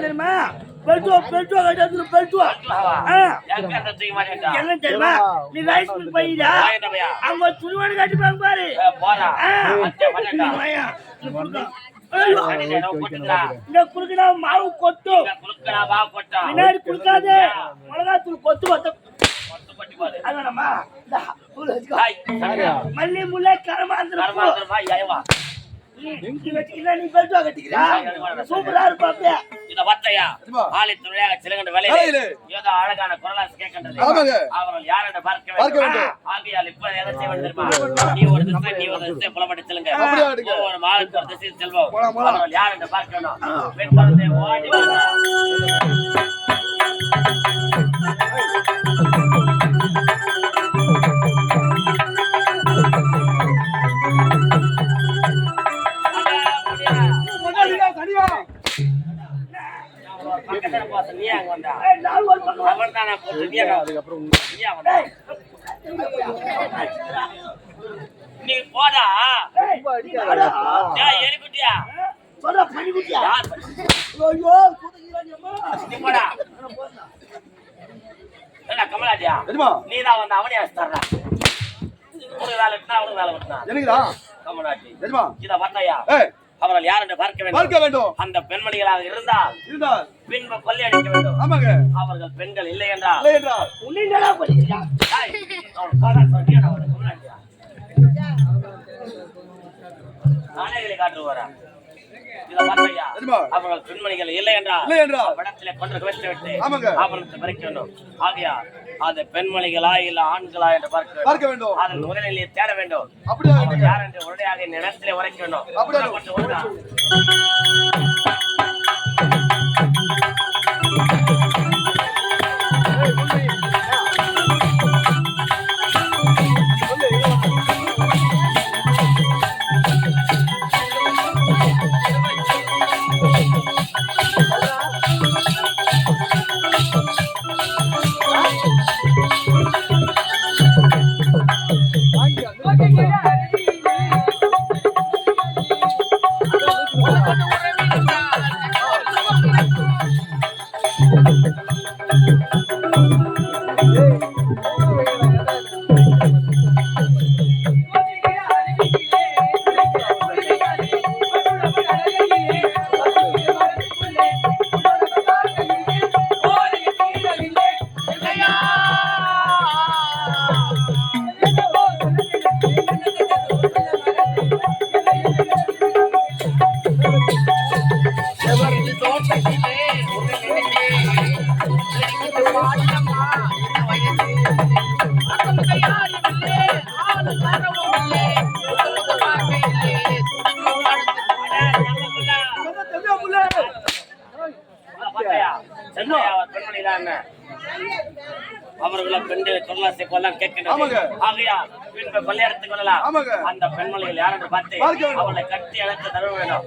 தெரியுமா? பெல்ட் கட்டாது பெல்ட். என்ன தெரியுமா? நீ ரைஸ் மில் போயிடா. அங்க துணிவான கட்டிப்பாங்க பாரு. போடா. இந்த குறுக்குடா மாவு கொட்டு. பின்னாடி குடுக்காது. மிளகாத்தூள் கொத்து கொத்து. அதானம்மா. மல்லி முல்லை கரமாந்திரம். நீ பெல்ட் கட்டிக்கிறா. சூப்பரா இருப்பாப்பே. இந்த வத்தையா ஆளை துணையாக சிலங்கண்ட வேலையிலே ஏதோ அழகான குரலாசு கேட்கின்றது. அவர்கள் யார் என்று பார்க்க வேண்டும். ஆகையால் இப்ப எதை செய்ய வேண்டும்? நீ ஒரு திசை புலப்பட்டு செல்லுங்க. ஒவ்வொரு மாலுக்கு ஒரு திசையில் செல்வோம். அவர்கள் யார் என்று பார்க்க வேண்டும். பெண் குழந்தை ஓடி நீ போடா எலிக்குட்டியா சொல்ற பனிக்குட்டியா கமலாட்டியா நீதான் வந்து அவனே தர்றா உனக்கு வேலை விட்டுனா அவனுக்கு வேலை விட்டுனா கமலாட்டி இத வந்தையா அவர்கள் யார் என்று பார்க்க வேண்டும். அந்த பெண்மணிகளாக இருந்தால் பின்பு கொள்ளையடிக்க வேண்டும். அவர்கள் பெண்கள் இல்லை என்றால் நாணயங்களை காட்டுவாரா? அவர்கள் பெண்மணிகள் இல்லை என்றால் படத்திலே கொண்டு விட்டு ஆபரணத்தை பறிக்க வேண்டும். ஆகையா அது பெண்மணிகளா இல்ல ஆண்களா என்று பார்க்க வேண்டும். அதன் முதலிலே தேட வேண்டும். யார் என்று உடனடியாக இந்த இடத்திலே உரைக்க வேண்டும். அவர்களை பெண்களை தொழிலாசை கொல்லாம் கேட்கின்றது. ஆகையா பின்பு கொள்ளையடித்துக் கொள்ளலாம். அந்த பெண்மணிகள் யார் என்று பார்த்து அவர்களை கட்டி அழைத்து தர வேண்டும்.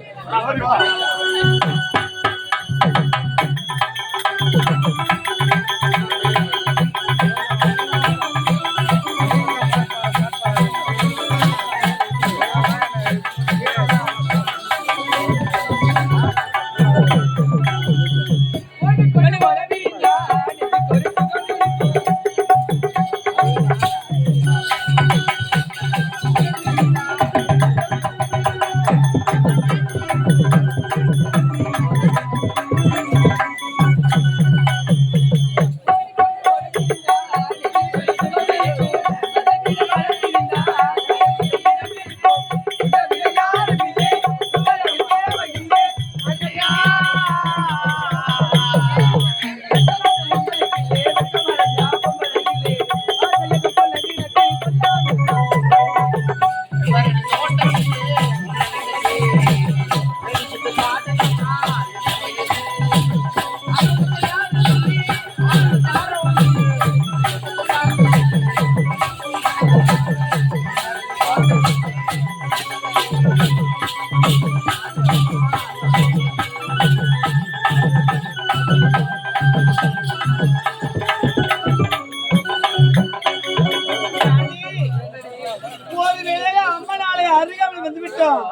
அருகாமல் வந்து விட்டோம்.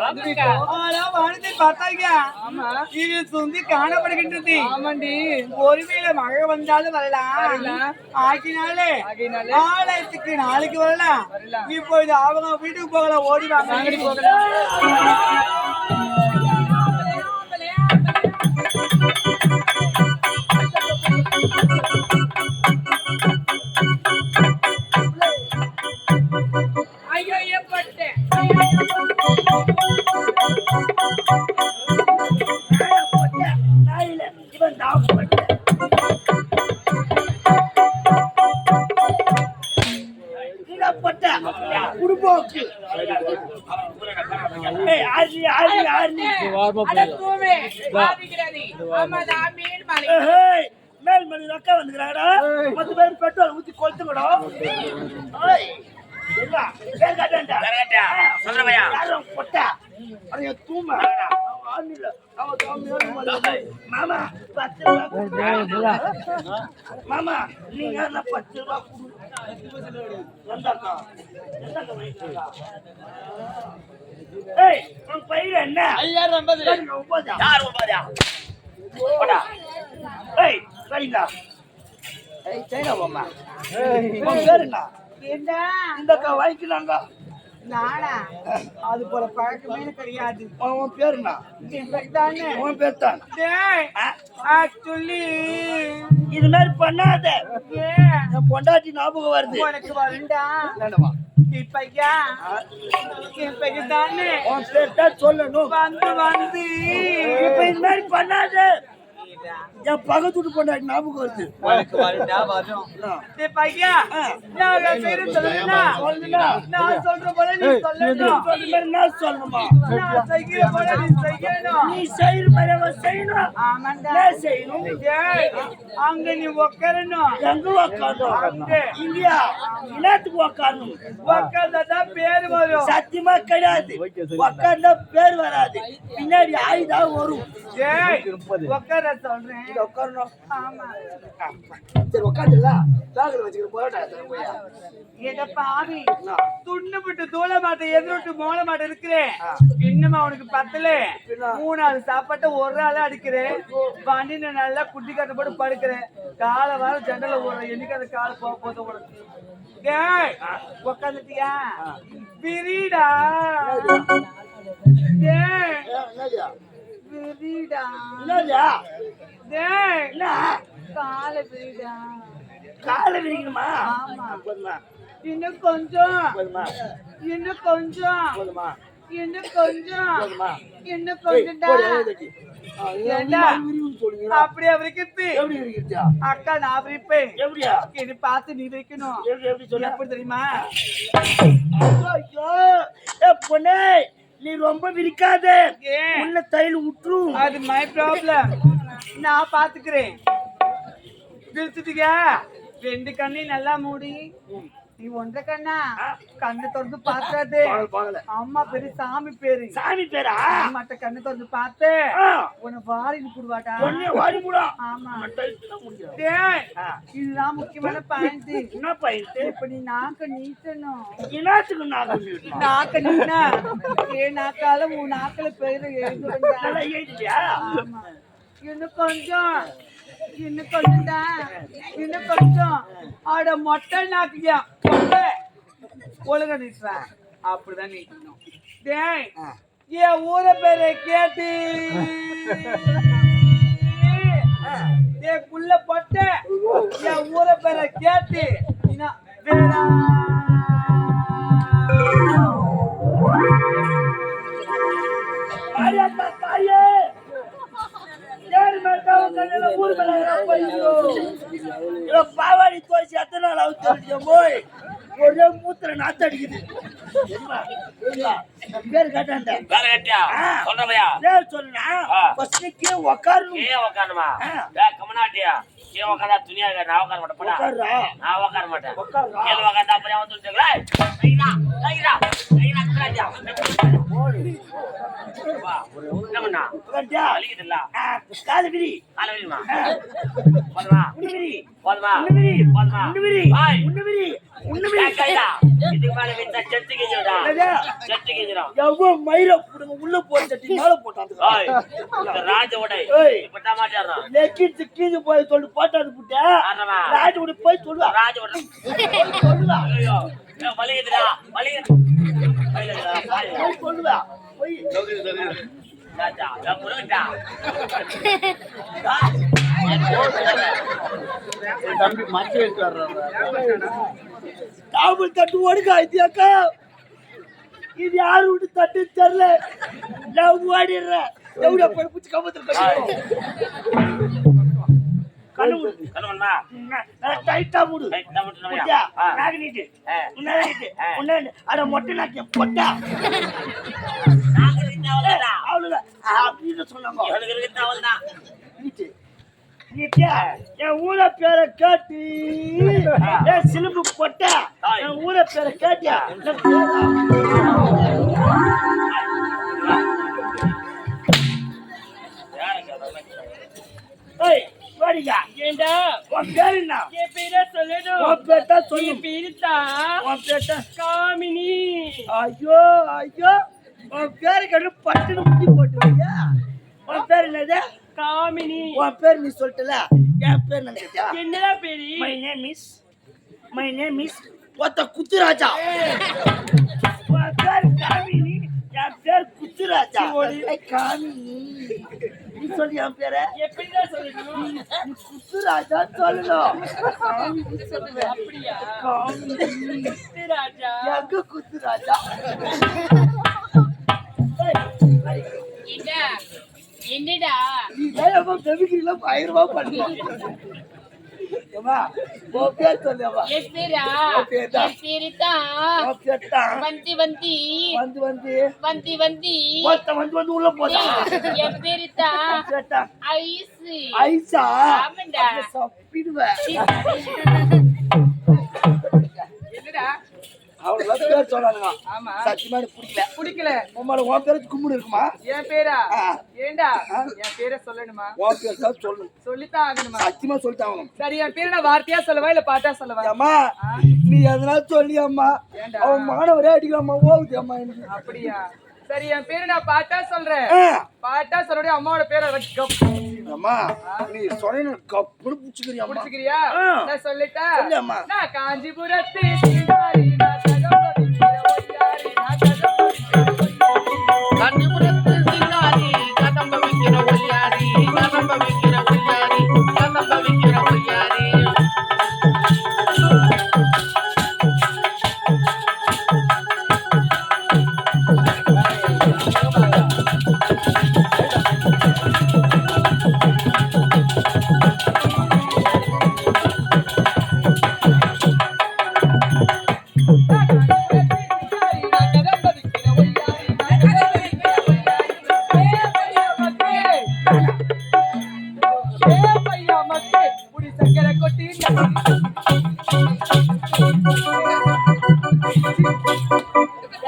பார்த்தாங்க இது சுந்தி காணப்படுகின்றது. ஆமாண்டி, ஒருவேளை மழை வந்தாலும் வரலாம், ஆக்கினாலே ஆலயத்துக்கு நாளைக்கு வரலாம். இப்பொழுது அவங்க வீட்டுக்கு போகலாம், ஓடி வாங்க போகலாம். குடும்போக்கு மேல்மணி ரொக்கா வந்துக்கிறாங்கடா. 10 பேர் பெட்ரோல் ஊத்தி கொளுத்துக்கடா. மாமா நீங்க 10 ரூபா பயிர் என்ன 5000 சரிங்களா? இந்த வாங்கிக்கலாங்க. நானா அது போல பழக்கமே கிடையாது. உன் பேருண்ணா? உன் பேர் தான். சொல்லி இது மாதிரி பண்ணாத, என் பொண்டாட்டி ஞாபகம் வருது. உனக்கு வருண்டா இப்பையா தானே உன் பேர் தான் சொல்லணும். வந்து இப்ப இது மாதிரி பண்ணாத, என் பக்கத்து வீட்டு பொண்டாட்டி ஞாபகம் வருது. உனக்கு வருண்டா வரும். பையா நான் சொல்ற போல நீ சொல்லணும். நான் சொல்லணுமா? நான் செய்கிற போல நீ செய்யணும். நீ செய்யற மாதிரி செய்யணும். ஆமாண்டா செய்யணும். அங்க நீ உட்காரணும். எங்க உட்காரணும்? இங்கயா? இனத்துக்கு உட்காரணும். உட்கார்ந்தாதான் பேர் வரும். சத்தியமா கிடையாது, உட்கார்ந்தா பேர் வராது, பின்னாடி ஆயுதான் வரும். உட்கார சொல்றேன். உட்காரணும். ஆமா சரி உட்காந்துல தாக்கல வச்சுக்கிற போராட்டா எங்க பாவி துண்ணுபிட்டு தூள மாட்டை எதிர்விட்டு மோள மாட்டை இருக்கிறேன். இன்னும் அவனுக்கு பத்தல. 3 நாள் சாப்பாட்ட ஒரு ஆளா அடிக்கிறேன். வண்டின நல்லா குட்டி கட்ட போட்டு படுக்கிறேன். காலை வார ஜன்னல ஒரு என்னைக்கு அந்த கால போக போத உட்காந்துட்டியா? விரிடா விரிடா காலை விரிடா. காலை விரிக்கணுமா? ஆமா இன்னும் கொஞ்சம், இன்னும் கொஞ்சம், இன்னும் கொஞ்சம், இன்னும் கொஞ்சம். அப்படியே விரிக்கிறது அக்கா, நான் விரிப்பேன். இது பார்த்து நீ விரிக்கணும். எப்படி தெரியுமா? பொண்ணே நீ ரொம்ப விரிக்காத, உள்ள தையல் விட்டுரும். அது மை ப்ராப்ளம், நான் பாத்துக்கிறேன். விரிச்சுட்டீங்க 2 கண்ணையும் நல்லா மூடி. நீ 1 கண்ணா கண்ணு திறந்து பாக்காது. அம்மா பேரு சாமி பேரு. சாமி பேரா? மற்ற கண்ணு திறந்து பார்த்து உன்னை வாரி போடுவாட்டா. ஆமா இதுதான் முக்கியமான பாயிண்ட். என்ன பாயிண்ட்? இப்ப நீ நாக்க நீட்டணும். இனாத்துக்கு நாக்க நீனா நாக்கால 3 நாக்கல பேரு எழுதியா? ஆமா இன்னும் கொஞ்சம், இன்னும் கொஞ்சம்டா, இன்னும் கொஞ்சம். ஆட மொட்டை நாக்குயா ஒழுங்கா நீட்டுறேன். அப்படிதான் நீட்டணும். டேய் என் ஊரை பேரை கேட்டு புள்ள பொட்ட என் ஊரை பேரை கேட்டு வேணா தாயே பாவாடி தோசி எத்தனை நாள் அவுத்து போய் ஒரே மூத்திர நாத்து அடிக்குது. பேர் கேட்டாண்ட சொன்னா உட்காரணுமா? கமனாட்டியா உட்காந்தா துணியா நான் உட்கார மாட்டேன். நான் உட்கார மாட்டேன். உட்காந்தா அப்புறம் வந்து ராஜா வா என்ன பண்ணா வந்துட்டியா? வலிக்குதுல்ல காலை விரி. காலை விரிமா போதுமா உன்னை விரி. போதுமா உன்னை விரி. போதுமா உன்னை விரி. பாய் உன்னை விரி. உன்னை விரி. கைடா இதுக்கு மேல விட்டா செத்து கிஞ்சிரடா என்னது? செத்து கிஞ்சிரும் எவ்வளவு மயிரை புடுங்க உள்ள போட்டு தட்டி மேல போட்டான். ஓய் இந்த ராஜ உடை ஏய். இப்பட்டா மாட்டாறான் லெக்கிட்டு கீழே போய் சொல்லி போட்டாது புட்ட. ஆறமா ராஜ கூட போய் சொல்லுவா. ராஜ உடை சொல்லுவா. ஐயோ வலிக்குதுடா வலிக்குது பாய் போய் சொல்லுவா. போய் ராஜா நான் முருகன்டா தம்பி மச்ச எடுத்து வர்றாங்க. காவல் தட்டு ஓடுங்க ஐதியாக்கா. இது யாரு விட்டு தட்டு தெரியல. நான் ஓடிடுறேன். எவ்வளோ படுப்புச்சு கம்பத்தில் கண்ணுமா டைட்டா மூடு. டைட்டா நாகனீட்டு உன்னாடி அட மொட்டை நாக்கிய பொட்டா அவ்வளவுதான் அப்படின்னு சொன்னாங்க. இவனுக்கு இருக்குது அவள்தான் நீட்டு. நீட்டியா? என் ஊர பேரை கேட்டு என் சிலும்பு கொட்டா என் ஊர பேரை கேட்டியா? ஏய் வாடியா. ஏண்டா உன் பேர் என்ன? என் பேரை சொல்லணும். உன் பேர் தான் சொல்லு. என் பேரு தான் உன் பேர் தான். காமினி. ஐயோ ஐயோ உன் பேரு கண்டு பட்டுன்னு முட்டி போட்டுவியா? உன் பேர் என்னது? காமினி. உன் பேர் நீ சொல்லிட்டல. என் பேர் நினைச்சா? என்னடா பேரு? மை நேம் இஸ் ஒத்த குத்துராஜா. உன் பேர் காமினி. என் பேர் குத்துராஜா. காமினி நீ சொல்லி என் பேரை எப்படிதான் சொல்லணும்? நீ குத்துராஜா சொல்லணும். அப்படியா? காமினி ராஜா எங்க குத்துராஜா? என்னடா நீ வேலைமா பெருக்கிறீங்களா? 1000 ரூபாய் பண்ணுவோம். ஏமா உன் பேர் சொல்லுமா? என் பேரா? உன் பேர் தான். என் பேரு தான் உன் பேர் தான். வந்தி வந்தி வந்து வந்து வந்தி வந்தி ஒருத்தன் வந்து வந்து உள்ள போதா? என் பேரு தான் உன் பேர் தான். ஐஸ். ஐசா ஆமாண்டா. சப்பிடுவேன். என்னடா? அவ்வளவு பேர் சொன்னானுங்க. ஆமா சத்தியமா எனக்கு பிடிக்கல. பிடிக்கல. உமால உன் பேரு கும்பிடு இருக்குமா? என் பேரா? ஆ. ஏண்டா என் பேரை சொல்லணுமா? உன் பேர் தான் சொல்லணும். சொல்லித்தான் ஆகணுமா? சத்தியமா சொல்லிட்டாங்க. சரி என் பேரை நான் வார்த்தையா சொல்லவா இல்ல பாட்டா சொல்லவா? அம்மா நீ எதனா சொல்லி அம்மா ஏண்டா? அவன் மாணவரே அடிக்கலாமா? ஓகுது அம்மா எனக்கு. அப்படியா? சரி என் பேரு நான் பாட்டா சொல்றேன். ஆ. பாட்டா சொல்றேன். அம்மாவோட பேரை அம்மா நீ சொன்ன கப்புனு புடிச்சுக்கிறியா அம்மா? புடிச்சுக்கிறியா? ஆ. நான் சொல்லிட்டா? சொல்லு அம்மா. நான் காஞ்சிபுரத்து சிங்காரி, நான் தகவலிக்கிற ஒய்யாரி, நான் தகவலிக்கிற ஒய்யாரி. காஞ்சிபுரத்து சிங்காரி கதம்ப வைக்கிற ஒய்யாரி கதம்ப வைக்கிற ஒய்யாரி கதம்ப வைக்கிற ஒய்யாரி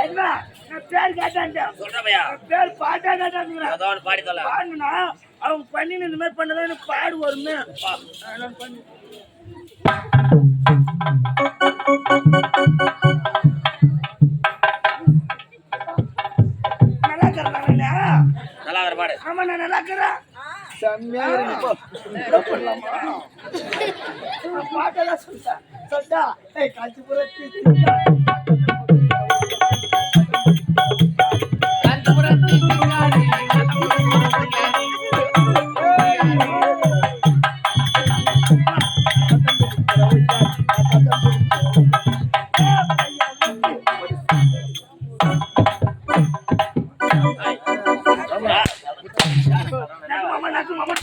என்ன? நான் பேர் கேட்டான்டா. சொல்றவையா நான் பேர் பாட்டா கேட்டானுங்க. அதான் பாடி தொலை பாடுனா அவங்க பண்ணி இந்த மாதிரி பண்ணதான் எனக்கு பாடு வருமே. நான் பண்ணி நல்லா இருக்கிறாங்களா? நல்லா வர பாடு ஆமா நான் நல்லா இருக்கிறேன். செம்மையா பண்ணலாமா? பாட்டெல்லாம் சொல்லிட்டா காஞ்சிபுரத்து காஞ்சிபுரத்து சிங்காரி கதம்ப வைக்கிற ஒய்யாரி மாமா